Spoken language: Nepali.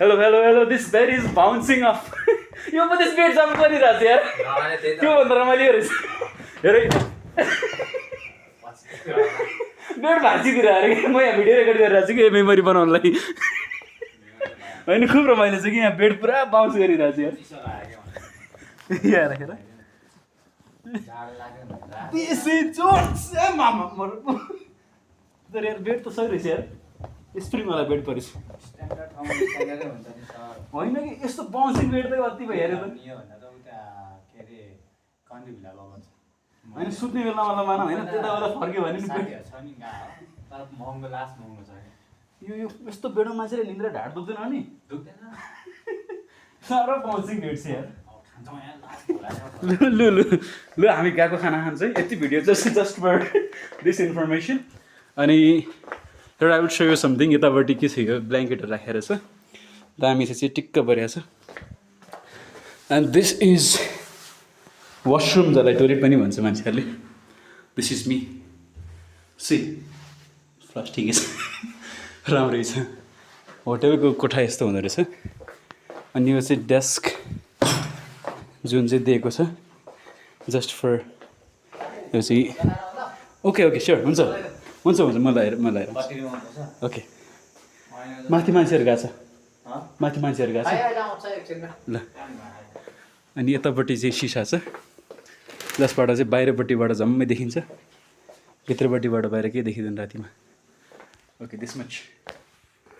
hello hello hello this bed is bouncing of यो पनि त्यस बेड जम्प गरिरहेको छ यार त्योभन्दा रमाइलो रहेछ हेर बेड भाँचिदिएर अरे म यहाँ भिडियो रेकर्ड गरिरहेको छु कि मेमोरी बनाउनलाई होइन खुब रमाइलो छ कि यहाँ बेड पुरा बाउन्स गरिरहेको छ यार राखेर बेसी जोड्स ए मामा तर यार बेड त सही रहेछ यार स्प्रिङवाला बेड परेछ होइन कि यस्तो बाउन्सिङ बेड त कति भयो हेऱ्यो होइन सुत्ने बेला मलाई मान होइन त्यता बेला फर्क्यो भने यो यस्तो बेडमा मान्छेले निन्द्रा ढाड दुख्दैन नि साह्रो बाउन्सिङ बेड छ यार लु हामी गएको खाना खान्छ है यति video just for this information अनि एउटा I would show you something यतापट्टि के छ यो ब्ल्याङ्केटहरू राखेर छ दामी चाहिँ टिक्क परेको छ एन्ड दिस इज वासरुम जसलाई टोइलेट पनि भन्छ मान्छेहरूले दिस इज मी सी फ्लस ठिकै छ राम्रै छ होटेलको कोठा यस्तो हुँदो रहेछ अनि यो चाहिँ डेस्क जुन चाहिँ दिएको छ जस्ट फर यो चाहिँ ओके ओके स्योर हुन्छ मलाई हेर ओके माथि मान्छेहरू गएको छ ल अनि यतापट्टि चाहिँ सिसा छ जसबाट चाहिँ बाहिरपट्टिबाट जम्मै देखिन्छ भित्रपट्टिबाट बाहिर के देखिँदैन रातिमा ओके दिस मच